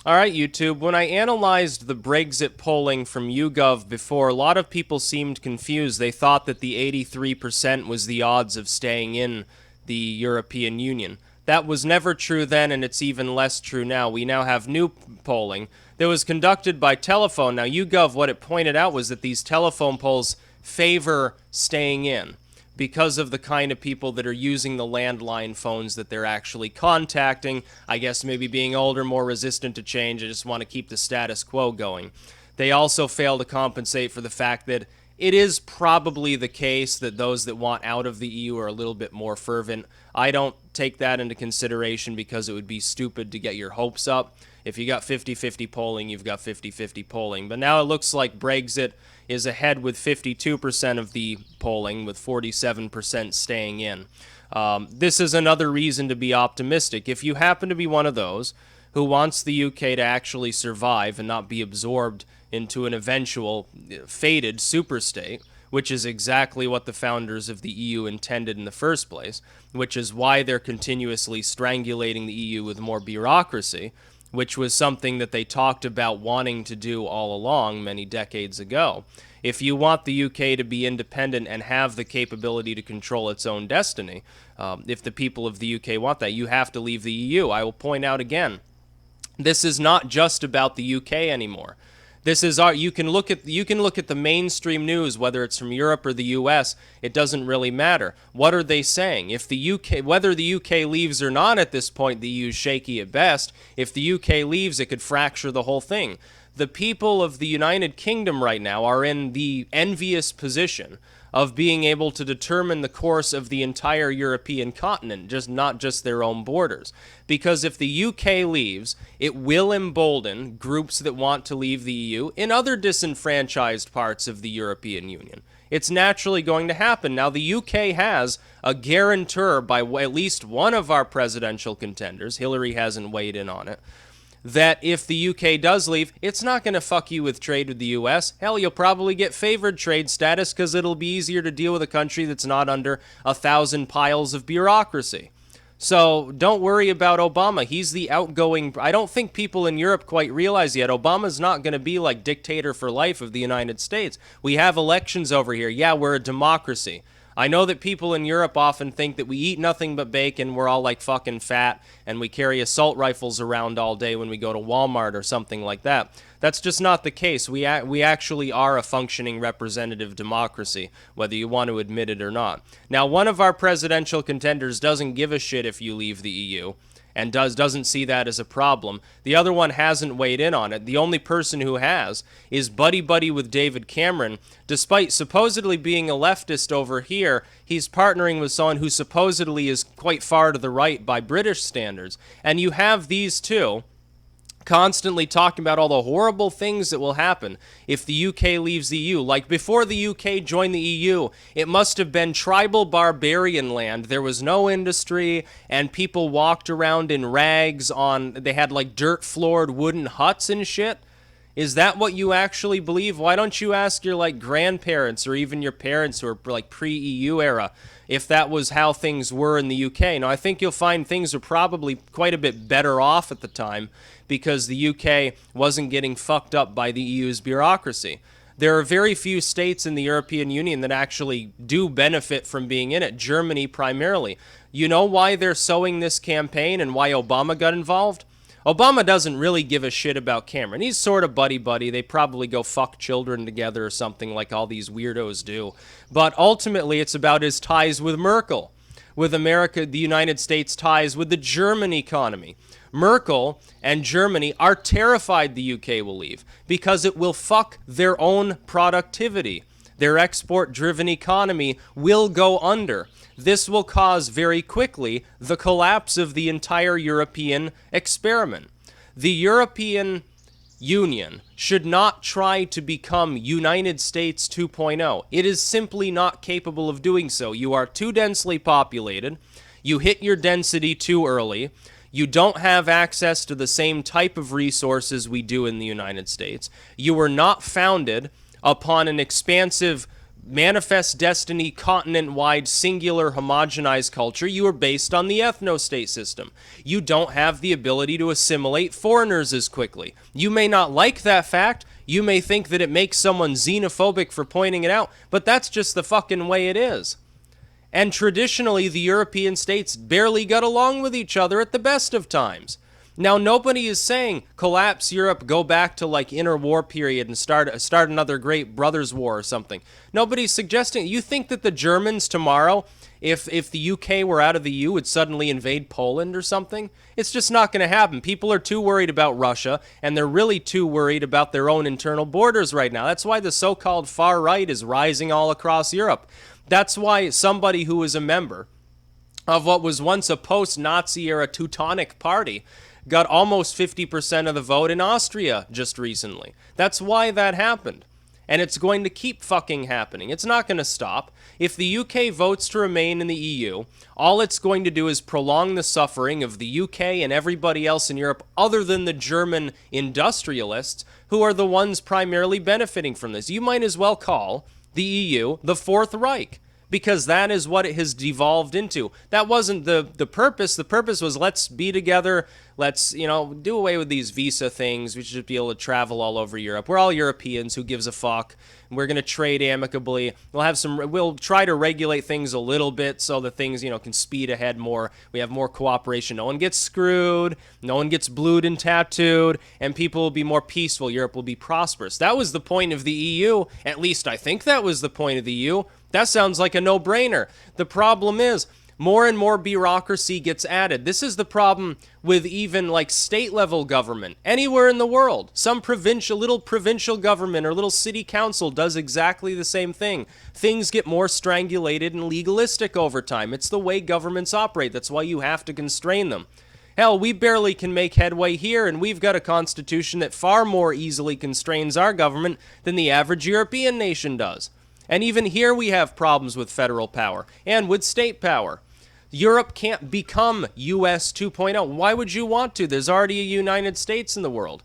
All right, YouTube. When I analyzed the Brexit polling from YouGov before, a lot of people seemed confused. They thought that the 83% was the odds of staying in the European Union. That was never true then, and it's even less true now. We now have new polling that was conducted by telephone. Now, YouGov, what it pointed out was that these telephone polls favor staying in because of the kind of people that are using the landline phones that they're actually contacting. I guess maybe being older, more resistant to change, I just want to keep the status quo going. They also fail to compensate for the fact that it is probably the case that those that want out of the EU are a little bit more fervent. I don't take that into consideration because it would be stupid to get your hopes up. If you got 50-50 polling, you've got 50-50 polling. But now it looks like Brexit is ahead with 52% of the polling, with 47% staying in. This is another reason to be optimistic. If you happen to be one of those who wants the UK to actually survive and not be absorbed into an eventual fated superstate, which is exactly what the founders of the EU intended in the first place, which is why they're continuously strangulating the EU with more bureaucracy, which was something that they talked about wanting to do all along many decades ago. If you want the UK to be independent and have the capability to control its own destiny, if the people of the UK want that, you have to leave the EU. I will point out again, this is not just about the UK anymore. This is you can look at the mainstream news, whether it's from Europe or the US, it doesn't really matter. What are they saying? If the UK, whether the UK leaves or not at this point, the EU is shaky at best. If the UK leaves, it could fracture the whole thing. The people of the United Kingdom right now are in the envious position of being able to determine the course of the entire European continent, not just their own borders. Because if the UK leaves, it will embolden groups that want to leave the EU in other disenfranchised parts of the European Union. It's naturally going to happen. Now, the UK has a guarantor by at least one of our presidential contenders. Hillary hasn't weighed in on it. That if the UK does leave, it's not going to fuck you with trade with the US. Hell, you'll probably get favored trade status because it'll be easier to deal with a country that's not under 1,000 piles of bureaucracy. So don't worry about Obama. He's the outgoing. I don't think people in Europe quite realize yet. Obama's not going to be like dictator for life of the United States. We have elections over here. Yeah, we're a democracy. I know that people in Europe often think that we eat nothing but bacon, we're all like fucking fat, and we carry assault rifles around all day when we go to Walmart or something like that. That's just not the case. We actually are a functioning representative democracy, whether you want to admit it or not. Now, one of our presidential contenders doesn't give a shit if you leave the EU, and doesn't see that as a problem. The other one hasn't weighed in on it. The only person who has is buddy-buddy with David Cameron. Despite supposedly being a leftist over here, he's partnering with someone who supposedly is quite far to the right by British standards. And you have these two constantly talking about all the horrible things that will happen if the UK leaves the EU. Like before the UK joined the EU, it must have been tribal barbarian land. There was no industry and people walked around in rags they had like dirt floored wooden huts and shit. Is that what you actually believe? Why don't you ask your like grandparents or even your parents who are like pre-EU era if that was how things were in the UK? Now, I think you'll find things were probably quite a bit better off at the time because the UK wasn't getting fucked up by the EU's bureaucracy. There are very few states in the European Union that actually do benefit from being in it, Germany primarily. You know why they're sowing this campaign and why Obama got involved? Obama doesn't really give a shit about Cameron. He's sort of buddy-buddy. They probably go fuck children together or something like all these weirdos do. But ultimately, it's about his ties with Merkel, with America, the United States ties with the German economy. Merkel and Germany are terrified the UK will leave because it will fuck their own productivity. Their export-driven economy will go under. This will cause very quickly the collapse of the entire European experiment. The European Union should not try to become United States 2.0. It is simply not capable of doing so. You are too densely populated. You hit your density too early. You don't have access to the same type of resources we do in the United States. You were not founded upon an expansive manifest destiny, continent-wide, singular, homogenized culture, you are based on the ethnostate system. You don't have the ability to assimilate foreigners as quickly. You may not like that fact. You may think that it makes someone xenophobic for pointing it out, but that's just the fucking way it is. And traditionally, the European states barely got along with each other at the best of times. Now, nobody is saying collapse Europe, go back to like interwar period and start another great brothers war or something. Nobody's suggesting. You think that the Germans tomorrow, if the UK were out of the EU, would suddenly invade Poland or something? It's just not going to happen. People are too worried about Russia, and they're really too worried about their own internal borders right now. That's why the so-called far right is rising all across Europe. That's why somebody who is a member of what was once a post-Nazi era Teutonic party got almost 50% of the vote in Austria just recently. That's why that happened. And it's going to keep fucking happening. It's not going to stop. If the UK votes to remain in the EU, all it's going to do is prolong the suffering of the UK and everybody else in Europe other than the German industrialists, who are the ones primarily benefiting from this. You might as well call the EU the Fourth Reich, because that is what it has devolved into. That wasn't the purpose. The purpose was, let's be together, let's, do away with these visa things, we should be able to travel all over Europe. We're all Europeans, who gives a fuck? We're going to trade amicably. We'll try to regulate things a little bit so that things, can speed ahead more. We have more cooperation. No one gets screwed, no one gets blued and tattooed, and people will be more peaceful. Europe will be prosperous. That was the point of the EU. At least I think that was the point of the EU. That sounds like a no-brainer. The problem is, more and more bureaucracy gets added. This is the problem with even like state-level government anywhere in the world. Some little provincial government or little city council does exactly the same thing. Things get more strangulated and legalistic over time. It's the way governments operate. That's why you have to constrain them. Hell, we barely can make headway here, and we've got a constitution that far more easily constrains our government than the average European nation does. And even here we have problems with federal power and with state power. Europe can't become US 2.0. Why would you want to? There's already a United States in the world.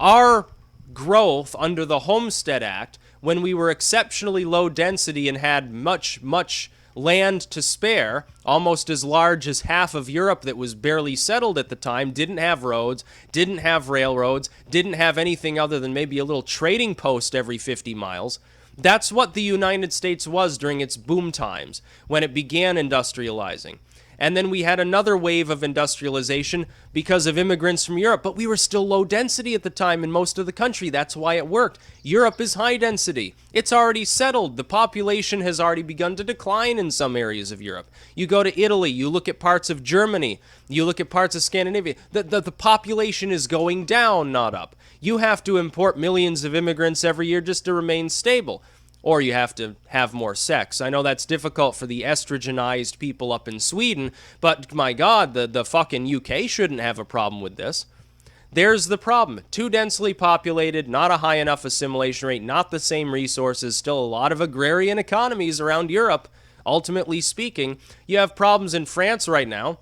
Our growth under the Homestead Act, when we were exceptionally low density and had much land to spare, almost as large as half of Europe that was barely settled at the time, didn't have roads, didn't have railroads, didn't have anything other than maybe a little trading post every 50 miles. That's what the United States was during its boom times, when it began industrializing. And then we had another wave of industrialization because of immigrants from Europe, but we were still low density at the time in most of the country. That's why it worked. Europe is high density. It's already settled. The population has already begun to decline in some areas of Europe. You go to Italy, you look at parts of Germany, you look at parts of Scandinavia, the population is going down, not up. You have to import millions of immigrants every year just to remain stable. Or you have to have more sex. I know that's difficult for the estrogenized people up in Sweden, but my God, the fucking UK shouldn't have a problem with this. There's the problem. Too densely populated, not a high enough assimilation rate, not the same resources, still a lot of agrarian economies around Europe. Ultimately speaking, you have problems in France right now,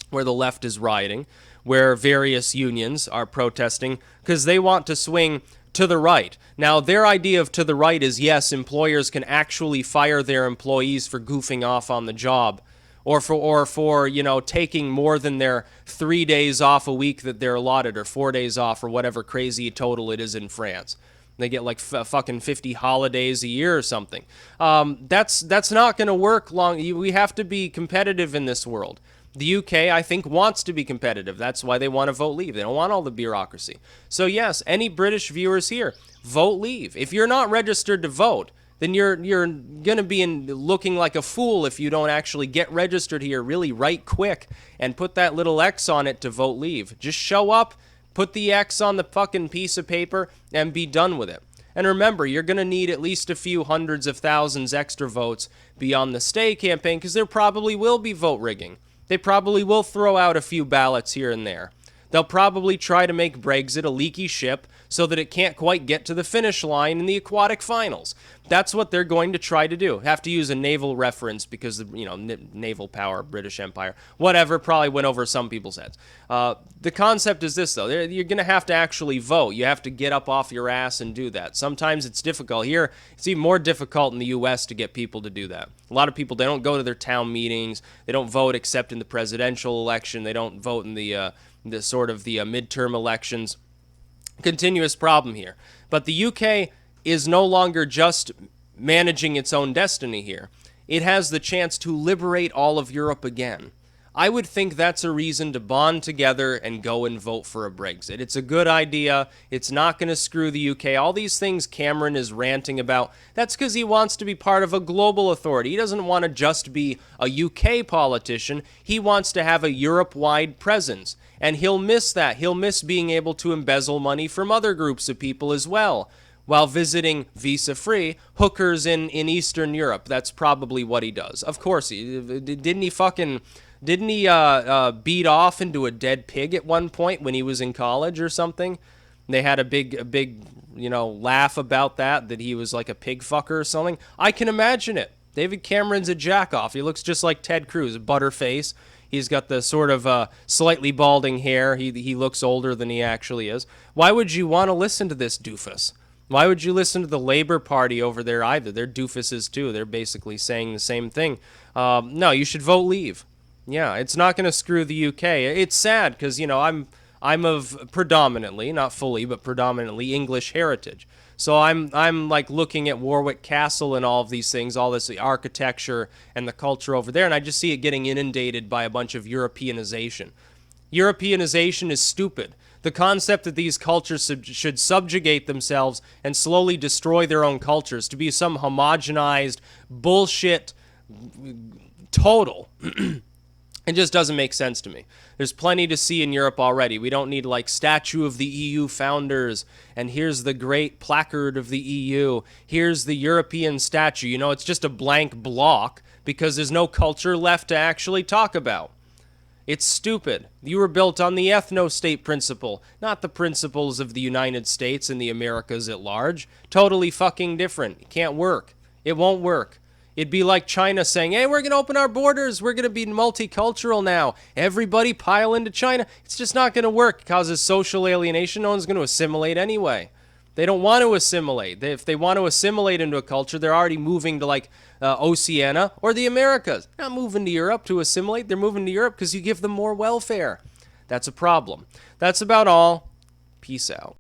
where the left is rioting, where various unions are protesting because they want to swing to the right. Now, their idea of to the right is, yes, employers can actually fire their employees for goofing off on the job, or for taking more than their 3 days off a week that they're allotted, or 4 days off, or whatever crazy total it is in France. They get like fucking 50 holidays a year or something. That's not going to work long. We have to be competitive in this world. The UK, I think, wants to be competitive. That's why they want to vote leave. They don't want all the bureaucracy. So yes, any British viewers here, vote leave. If you're not registered to vote, then you're going to be looking like a fool if you don't actually get registered here really right quick and put that little X on it to vote leave. Just show up, put the X on the fucking piece of paper, and be done with it. And remember, you're going to need at least a few hundreds of thousands extra votes beyond the stay campaign, because there probably will be vote rigging. They probably will throw out a few ballots here and there. They'll probably try to make Brexit a leaky ship so that it can't quite get to the finish line in the aquatic finals. That's what they're going to try to do. Have to use a naval reference because, naval power, British Empire, whatever, probably went over some people's heads. The concept is this, though. You're going to have to actually vote. You have to get up off your ass and do that. Sometimes it's difficult. Here, it's even more difficult in the U.S. to get people to do that. A lot of people, they don't go to their town meetings. They don't vote except in the presidential election. They don't vote in the midterm elections. Continuous problem here. But the UK is no longer just managing its own destiny here. It has the chance to liberate all of Europe again. I would think that's a reason to bond together and go and vote for a Brexit. It's a good idea. It's not going to screw the UK. All these things Cameron is ranting about, that's because he wants to be part of a global authority. He doesn't want to just be a UK politician. He wants to have a Europe-wide presence. And he'll miss that. He'll miss being able to embezzle money from other groups of people as well, while visiting visa-free hookers in Eastern Europe. That's probably what he does. Of course, didn't he beat off into a dead pig at one point when he was in college or something? They had a big laugh about that he was like a pig fucker or something. I can imagine it. David Cameron's a jack-off. He looks just like Ted Cruz, butterface. He's got the sort of slightly balding hair. He looks older than he actually is. Why would you want to listen to this doofus? Why would you listen to the Labour Party over there either? They're doofuses too. They're basically saying the same thing. No, you should vote leave. Yeah, it's not going to screw the UK. It's sad because, I'm of predominantly, not fully, but predominantly English heritage. So I'm like looking at Warwick Castle and all of these things, all this the architecture and the culture over there, and I just see it getting inundated by a bunch of Europeanization. Europeanization is stupid. The concept that these cultures should subjugate themselves and slowly destroy their own cultures to be some homogenized bullshit total. It just doesn't make sense to me. There's plenty to see in Europe already. We don't need like statue of the EU founders, and here's the great placard of the EU. Here's the European statue. It's just a blank block because there's no culture left to actually talk about. It's stupid. You were built on the ethnostate principle, not the principles of the United States and the Americas at large. Totally fucking different. It can't work. It won't work. It'd be like China saying, hey, we're going to open our borders. We're going to be multicultural now. Everybody pile into China. It's just not going to work. It causes social alienation. No one's going to assimilate anyway. They don't want to assimilate. If they want to assimilate into a culture, they're already moving to Oceania or the Americas. They're not moving to Europe to assimilate. They're moving to Europe because you give them more welfare. That's a problem. That's about all. Peace out.